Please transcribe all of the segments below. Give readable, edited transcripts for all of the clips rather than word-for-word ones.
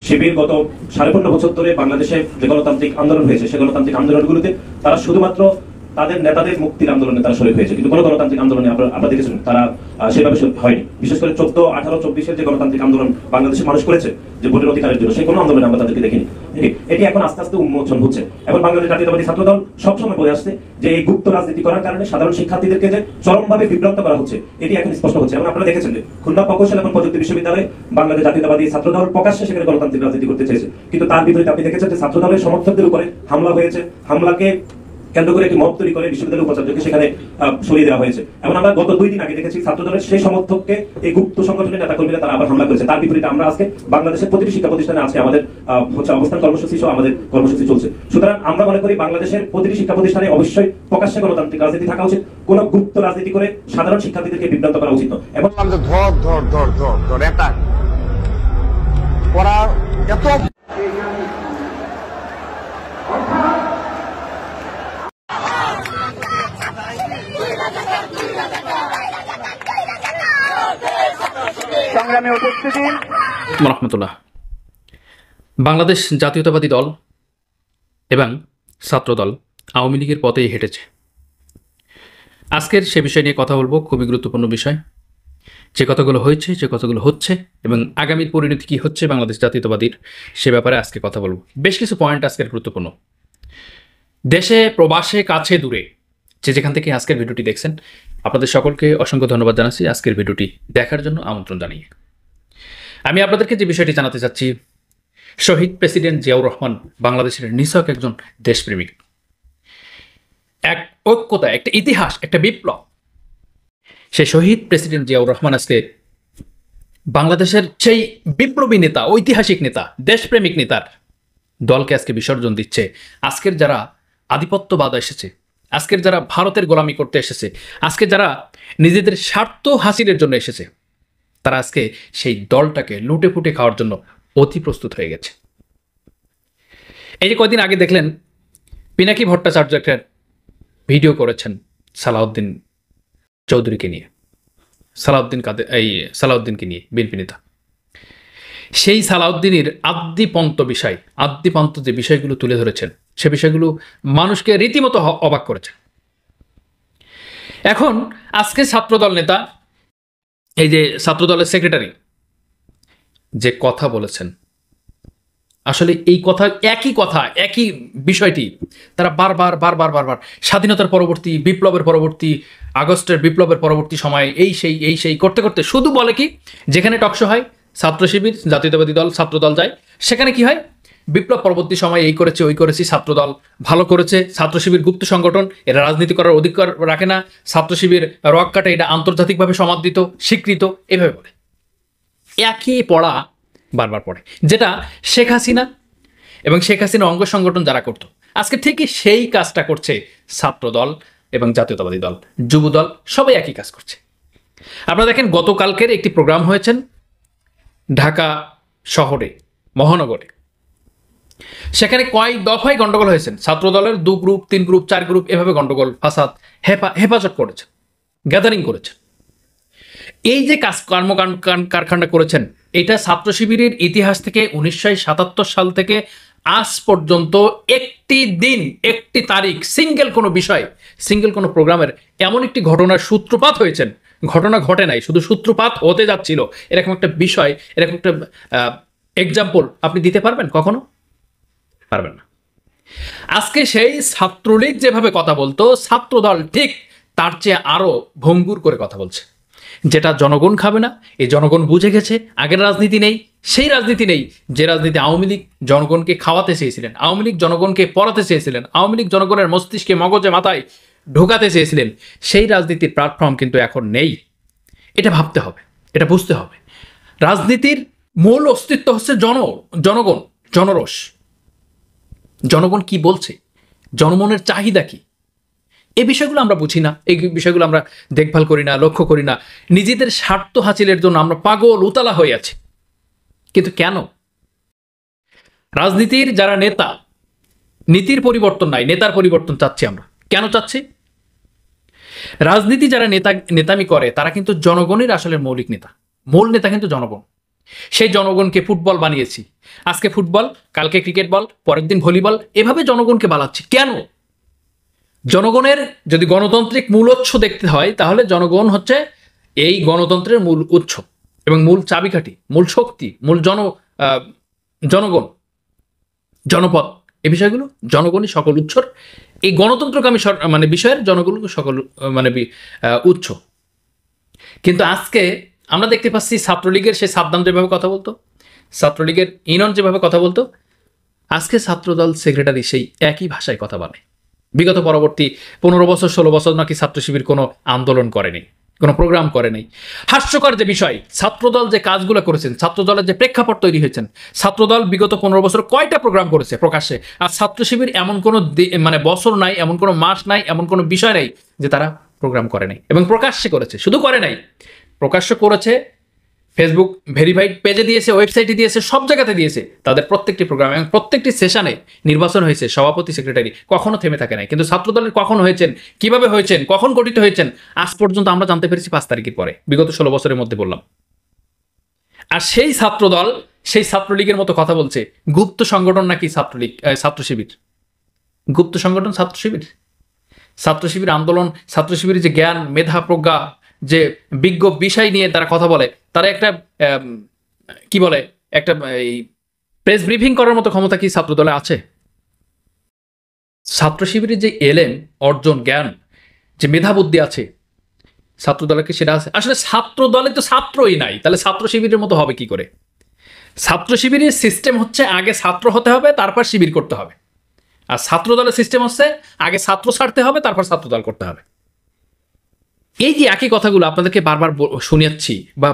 শিবির গত 15.5 বছর ধরে বাংলাদেশে যে গণতান্ত্রিক আন্দোলন হয়েছে, সেই গণতান্ত্রিক আন্দোলনগুলোতে তারা শুধুমাত্র তাদের নেতাদের মুক্তির আন্দোলনে তারা শরীর হয়েছে, কিন্তু কোনো গণতান্ত্রিক আন্দোলনে আমরা দেখেছেন তারা সেভাবে হয়নি। বিশেষ করে 14, 18, 24-এর যে গণতান্ত্রিক আন্দোলন বাংলাদেশের মানুষ করেছে যে ভোটের অধিকারের জন্য, সেই কোনো আন্দোলনে আমরা তাদেরকে দেখিনি। এটি এখন আস্তে আস্তে উন্মোচন হচ্ছে। এবং বাংলাদেশ জাতীয়তাবাদী ছাত্রদল সবসময় বলে আসছে যে এই গুপ্ত রাজনীতি করার কারণে সাধারণ শিক্ষার্থীদেরকে যে চরমভাবে বিভ্রান্ত করা হচ্ছে, এটি এখন স্পষ্ট হচ্ছে। এবং আপনারা দেখেছেন যে খুলনা প্রকৌশল এবং প্রযুক্তি বিশ্ববিদ্যালয়ে বাংলাদেশ জাতীয়তাবাদী ছাত্রদল প্রকাশ্যে সেখানে গণতান্ত্রিক রাজনীতি করতে চেয়েছে, কিন্তু তার বিপরীতে আপনি দেখেছেন যে ছাত্রদলের সমর্থকদের উপরে হামলা হয়েছে। হামলাকে কেন্দ্র করে একটি মব তৈরি করে বিশ্ববিদ্যালয়ের উপাচার্যকে সেখানে সরিয়ে দেওয়া হয়েছে। এবং আমরা গত 2 দিন আগে দেখেছি ছাত্রদলের সেই সমর্থককে এই গুপ্ত সংগঠনের নেতাকর্মীরা তারা আবার হামলা করেছে। তার বিপরীতে আমরা আজকে বাংলাদেশের প্রতিটি শিক্ষা প্রতিষ্ঠানে আজকে আমাদের অবস্থান কর্মসূচি সহ আমাদের কর্মসূচি চলছে। সুতরাং আমরা মনে করি বাংলাদেশের প্রতিটি শিক্ষা প্রতিষ্ঠানে অবশ্যই প্রকাশ্যে গণতান্ত্রিক রাজনীতি থাকা উচিত, কোন গুপ্ত রাজনীতি করে সাধারণ শিক্ষার্থীদেরকে বিভ্রান্ত করা উচিত নয়। এবং রহমতুল্লাহ। বাংলাদেশ জাতীয়তাবাদী দল এবং ছাত্রদল আওয়ামী লীগের পথেই হেঁটেছে। আজকের সে বিষয় নিয়ে কথা বলবো, খুবই গুরুত্বপূর্ণ বিষয়। যে কথাগুলো হয়েছে, যে কথাগুলো হচ্ছে এবং আগামীর পরিণতি কী হচ্ছে বাংলাদেশ জাতীয়তাবাদীর, সে ব্যাপারে আজকে কথা বলবো। বেশ কিছু পয়েন্ট আজকের গুরুত্বপূর্ণ। দেশে প্রবাসে কাছে দূরে যে যেখান থেকে আজকের ভিডিওটি দেখছেন, আপনাদের সকলকে অসংখ্য ধন্যবাদ জানাচ্ছি আজকের ভিডিওটি দেখার জন্য আমন্ত্রণ জানিয়ে। আমি আপনাদেরকে যে বিষয়টি জানাতে চাচ্ছি, শহীদ প্রেসিডেন্ট জিয়াউর রহমান বাংলাদেশের নিছক একজন দেশপ্রেমিক, এক ঐক্যতা, একটা ইতিহাস, একটা বিপ্লব। সেই শহীদ প্রেসিডেন্ট জিয়াউর রহমান আজকে বাংলাদেশের সেই বিপ্লবী নেতা, ঐতিহাসিক নেতা, দেশপ্রেমিক নেতার দলকে আজকে বিসর্জন দিচ্ছে। আজকের যারা আধিপত্যবাদ এসেছে, আজকের যারা ভারতের গোলামি করতে এসেছে, আজকে যারা নিজেদের স্বার্থ হাসিলের জন্য এসেছে, তারা আজকে সেই দলটাকে লুটে ফুটে খাওয়ার জন্য অতি প্রস্তুত হয়ে গেছে। এই যে কয়েকদিন আগে দেখলেন পিনাকি ভট্টাচার্য একটা ভিডিও করেছেন সালাউদ্দিন চৌধুরীকে নিয়ে, সালাউদ্দিনকে নিয়ে, বিএনপি নেতা। সেই সালাউদ্দিনের আদ্যিপান্ত যে বিষয়গুলো তুলে ধরেছেন, সে বিষয়গুলো মানুষকে রীতিমতো অবাক করেছে। এখন আজকে ছাত্রদল নেতা, এই যে ছাত্রদলের সেক্রেটারি যে কথা বলেছেন, আসলে এই একই বিষয়টি তারা বারবার স্বাধীনতার পরবর্তী, বিপ্লবের পরবর্তী, আগস্টের বিপ্লবের পরবর্তী সময় এই সেই করতে করতে শুধু বলে কি, যেখানে টকশো হয় ছাত্র শিবির, জাতীয়তাবাদী দল, ছাত্রদল যায়, সেখানে কি হয়, বিপ্লব পরবর্তী সময় এই করেছে, ওই করেছি, ছাত্রদল ভালো করেছে, ছাত্র শিবির গুপ্ত সংগঠন, এরা রাজনীতি করার অধিকার রাখে না, ছাত্র শিবির রক কাটে, এটা আন্তর্জাতিকভাবে সমাদৃত, স্বীকৃত, এভাবে বলে। একই পড়া বারবার পড়ে, যেটা শেখ হাসিনা এবং শেখ হাসিনার অঙ্গ সংগঠন যারা করত, আজকে ঠিকই সেই কাজটা করছে ছাত্রদল এবং জাতীয়তাবাদী দল, যুবদল, সবাই একই কাজ করছে। আপনারা দেখেন গতকালকের একটি প্রোগ্রাম হয়েছেন ঢাকা শহরে, মহানগরে। সেখানে কয়েক দফায় গন্ডগোল হয়েছেন, ছাত্রদলের 2 গ্রুপ, 3 গ্রুপ, 4 গ্রুপ, এভাবে গন্ডগোল, ফাসাদ, হেফাজত করেছেন, গ্যাদারিং করেছেন। এই যে কারখানা করেছেন, এটা ছাত্র শিবিরের ইতিহাস থেকে 1977 সাল থেকে আজ পর্যন্ত একটি দিন, একটি তারিখ, সিঙ্গেল কোনো বিষয়, সিঙ্গেল কোনো প্রোগ্রামের এমন একটি ঘটনার সূত্রপাত হয়েছেন, ঘটনা ঘটে নাই, শুধু সূত্রপাত হতে যাচ্ছিল, এরকম একটা বিষয়, এরকম একটা এক্সাম্পল আপনি দিতে পারবেন? কখনো পারবেন না। আজকে সেই ছাত্রলীগ যেভাবে কথা বলতো, ছাত্রদল ঠিক তার চেয়ে আরো ভঙ্গুর করে কথা বলছে, যেটা জনগণ খাবে না। এই জনগণ বুঝে গেছে আগের রাজনীতি নেই, সেই রাজনীতি নেই যে রাজনীতি আওয়ামী লীগ জনগণকে খাওয়াতে চেয়েছিলেন, আওয়ামী লীগ জনগণকে পড়াতে চেয়েছিলেন, আওয়ামী লীগ জনগণের মস্তিষ্কে, মগজে, মাথায় ঢোকাতে চেয়েছিলেন। সেই রাজনীতির প্ল্যাটফর্ম কিন্তু এখন নেই। এটা ভাবতে হবে, এটা বুঝতে হবে। রাজনীতির মূল অস্তিত্ব হচ্ছে জনগণ, জনরস। জনগণ কি বলছে, জনমনের চাহিদা কি, এই বিষয়গুলো আমরা বুঝি না, এই বিষয়গুলো আমরা দেখভাল করি না, লক্ষ্য করি না। নিজেদের স্বার্থ হাসিলের জন্য আমরা পাগল উতালা হয়ে আছি। কিন্তু কেন? রাজনীতির যারা নেতা, নীতির পরিবর্তন নাই, নেতার পরিবর্তন চাচ্ছি আমরা। কেন চাচ্ছি? রাজনীতি যারা নেতামি করে, তারা কিন্তু জনগণের আসলে মৌলিক নেতা, মূল নেতা কিন্তু জনগণ। সেই জনগণকে ফুটবল বানিয়েছি। আজকে ফুটবল, কালকে ক্রিকেট বল, পরের দিন ভলিবল, এভাবে জনগণকে বানাচ্ছি কেন? জনগণের যদি গণতান্ত্রিক মূল উৎস দেখতে হয়, তাহলে জনগণ হচ্ছে এই গণতন্ত্রের মূল উৎস এবং মূল চাবিকাঠি, মূল শক্তি, মূল জনগণ, জনপদ, এই বিষয়গুলো জনগণই সকল উৎসর। এই গণতন্ত্রকামী মানে বিষয়ের জনগণকে সকল মানে উৎস। কিন্তু আজকে আমরা দেখতে পাচ্ছি ছাত্রলীগের সেই সাদ্দাম যেভাবে কথা বলতো, ছাত্রলীগের ইনন যেভাবে কথা বলতো, আজকে ছাত্রদল সেক্রেটারি সেই একই ভাষায় কথা বলে। বিগত পরবর্তী 15 বছর 16 বছর নাকি ছাত্র শিবির কোনো আন্দোলন করেনি, কোনো প্রোগ্রাম করে নাই। হাস্যকর যে বিষয়, ছাত্রদল যে কাজগুলো করেছেন, ছাত্রদলের যে প্রেক্ষাপট তৈরি হয়েছেন, ছাত্রদল বিগত 15 বছর কয়টা প্রোগ্রাম করেছে প্রকাশ্যে, আর ছাত্র শিবির এমন কোনো মানে বছর নাই, এমন কোনো মাস নাই, এমন কোনো বিষয় নাই যে তারা প্রোগ্রাম করে নাই, এবং প্রকাশ্যে করেছে। শুধু করে নাই, প্রকাশ্য করেছে, ফেসবুক ভেরিফাইড পেজে দিয়েছে, ওয়েবসাইটে দিয়েছে, সব জায়গাতে দিয়েছে তাদের প্রত্যেকটি প্রোগ্রাম, এবং প্রত্যেকটি সেশনে নির্বাচন হয়েছে, সভাপতি সেক্রেটারি কখনো থেমে থাকে নাই। কিন্তু ছাত্রদলের কখন হয়েছেন, কিভাবে হয়েছেন, কখন গঠিত হয়েছেন, আজ পর্যন্ত আমরা জানতে পেরেছি 5 তারিখের পরে, বিগত 16 বছরের মধ্যে বললাম। আর সেই ছাত্রদল সেই ছাত্রলীগের মতো কথা বলছে গুপ্ত সংগঠন নাকি ছাত্রলীগ, ছাত্র শিবির গুপ্ত সংগঠন ছাত্র শিবির। ছাত্র শিবির আন্দোলন, ছাত্র শিবির যে জ্ঞান, মেধা, প্রজ্ঞা, যে বিজ্ঞ বিষয় নিয়ে তারা কথা বলে, তারা একটা কি বলে, একটা এই প্রেস ব্রিফিং করার মতো ক্ষমতা কি ছাত্র দলে আছে? ছাত্র শিবিরের যে এলেম, অর্জন, জ্ঞান, যে মেধা বুদ্ধি আছে, ছাত্র দলে কি সেটা আছে? আসলে ছাত্র দলে তো ছাত্রই নাই, তাহলে ছাত্র শিবিরের মতো হবে কি করে? ছাত্র শিবিরের সিস্টেম হচ্ছে আগে ছাত্র হতে হবে, তারপর শিবির করতে হবে। আর ছাত্র দলের সিস্টেম হচ্ছে আগে ছাত্র ছাড়তে হবে, তারপর ছাত্র দল করতে হবে। এই যে একই কথাগুলো আপনাদেরকে বারবার শুনিয়েছি, বা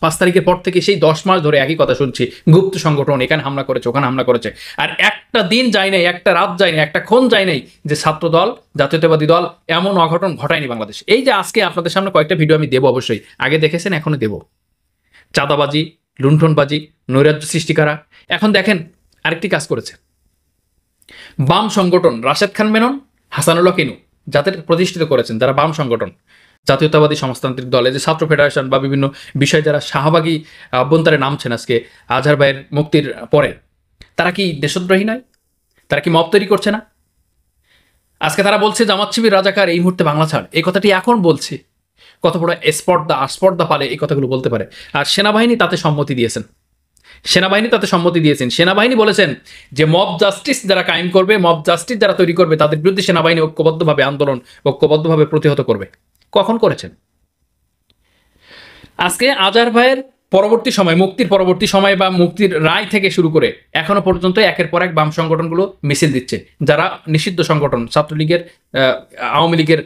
5 তারিখের পর থেকে সেই 10 মাস ধরে একই কথা শুনছি, গুপ্ত সংগঠন এখানে হামলা করেছে, ওখানে হামলা করেছে, আর একটা দিন যায় নাই, একটা রাত যায় নাই, একটা ক্ষণ যায় নাই যে ছাত্র দল, জাতীয়তাবাদী দল এমন অঘটন ঘটায়নি বাংলাদেশ। এই যে আজকে আপনাদের সামনে কয়েকটা ভিডিও আমি দেবো, অবশ্যই আগে দেখেছেন, এখনো দেব। চাঁদাবাজি, লুণ্ঠনবাজি, নৈরাজ্য সৃষ্টি করা। এখন দেখেন আরেকটি কাজ করেছে বাম সংগঠন, রাশেদ খান মেনন, হাসানুল্লাহ কিনু, যাদের প্রতিষ্ঠিত করেছেন, যারা বাম সংগঠন, জাতীয়তাবাদী সমাজতান্ত্রিক দলে যে ছাত্র ফেডারেশন বা বিভিন্ন বিষয়ে যারা শাহবাগী অভ্যন্তরে নামছেন আজকে আজহার ভাইয়ের মুক্তির পরে, তারা কি দেশদ্রোহী নয়? তারা কি মব তৈরি করছে না? আজকে তারা বলছে জামাত শিবির রাজাকার, এই মুহূর্তে বাংলা ছাড়, এই কথাটি এখন বলছে। কত বড় আস্পর্ধা পালে এই কথাগুলো বলতে পারে? আর সেনাবাহিনী তাতে সম্মতি দিয়েছেন, সেনাবাহিনী বলেছেন যে মব জাস্টিস যারা কায়েম করবে, মব জাস্টিস যারা তৈরি করবে, তাদের বিরুদ্ধে সেনাবাহিনী ঐক্যবদ্ধভাবে আন্দোলন, ঐক্যবদ্ধভাবে প্রতিহত করবে। কখন করেছেন? আজকে আজহার ভাইয়ের পরবর্তী সময়, মুক্তির পরবর্তী সময় বা মুক্তির রায় থেকে শুরু করে এখনো পর্যন্ত একের পর এক বাম সংগঠনগুলো মিছিল দিচ্ছে, যারা নিষিদ্ধ সংগঠন, ছাত্রলীগের, আওয়ামী লীগের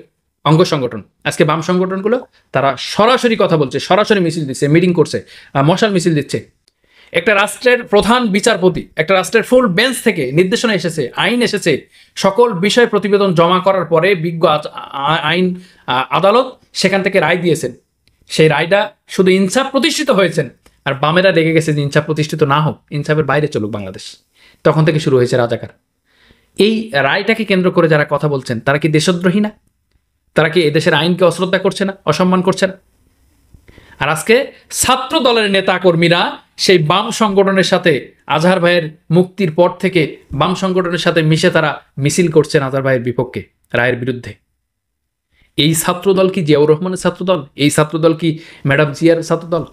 অঙ্গ সংগঠন। আজকে বাম সংগঠনগুলো তারা সরাসরি কথা বলছে, সরাসরি মিছিল দিচ্ছে, মিটিং করছে, মশাল মিছিল দিচ্ছে। একটা রাষ্ট্রের প্রধান বিচারপতি, একটা রাষ্ট্রের ফুল বেঞ্চ থেকে নির্দেশনা এসেছে, আইন এসেছে, সকল বিষয় প্রতিবেদন জমা করার পরে বিজ্ঞ আইন আদালত সেখান থেকে রায় দিয়েছেন। সেই রায়টা শুধু ইনসাফ প্রতিষ্ঠিত হয়েছেন, আর বামেরা লেগে গেছে যে ইনসাফ প্রতিষ্ঠিত না হোক, ইনসাফের বাইরে চলুক বাংলাদেশ। তখন থেকে শুরু হয়েছে রাজাকার। এই রায়টাকে কেন্দ্র করে যারা কথা বলছেন, তারা কি দেশদ্রোহী না? তারা কি এদেশের আইনকে অশ্রদ্ধা করছে না, অসম্মান করছে না? আর আজকে ছাত্র দলের নেতা কর্মীরা সেই বাম সংগঠনের সাথে, আজহার ভাইয়ের মুক্তির পর থেকে বাম সংগঠনের সাথে মিশে তারা মিছিল করছেন আজহার ভাইয়ের বিপক্ষে, রায়ের বিরুদ্ধে। এই ছাত্রদল কি জিয়াউর রহমানের ছাত্রদল? এই ছাত্রদল কি ম্যাডাম জিয়ার ছাত্রদল?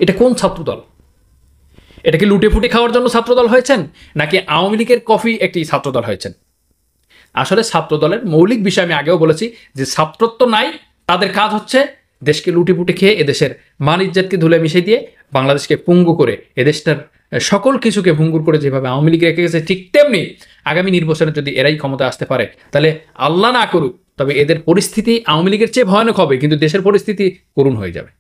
এটা কোন ছাত্রদল? এটা কি লুটে ফুটে খাওয়ার জন্য ছাত্রদল হয়েছেন, নাকি আওয়ামী লীগের কফি একটি ছাত্রদল হয়েছেন? আসলে ছাত্রদলের মৌলিক বিষয় আমি আগেও বলেছি যে ছাত্রত্ব নাই, তাদের কাজ হচ্ছে দেশকে লুটিপুটে খেয়ে এদেশের মান ইজ্জতকে ধুলে মিশিয়ে দিয়ে বাংলাদেশকে পঙ্গু করে, এদেশটার সকল কিছুকে ভঙ্গুর করে যেভাবে আওয়ামী লীগ রেখে গেছে, ঠিক তেমনি আগামী নির্বাচনে যদি এরাই ক্ষমতা আসতে পারে, তাহলে আল্লাহ না করুক, তবে এদের পরিস্থিতি আওয়ামী লীগের চেয়ে ভয়ানক হবে, কিন্তু দেশের পরিস্থিতি করুণ হয়ে যাবে।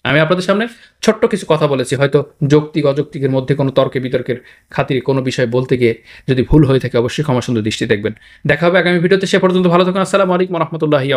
আমি আপনাদের সামনে ছোট্ট কিছু কথা বলেছি, হয়তো যৌক্তিক অযৌক্তিকের মধ্যে কোনো তর্কে বিতর্কের খাতিরে কোনো বিষয় বলতে গিয়ে যদি ভুল হয়ে থাকে অবশ্যই ক্ষমা সুন্দর দৃষ্টি দেখবেন। দেখা হবে আগামী ভিডিওতে, সে পর্যন্ত ভালো থাকুন। আসসালামু আলাইকুম ওয়া রাহমাতুল্লাহি ওয়া বারাকাতুহু।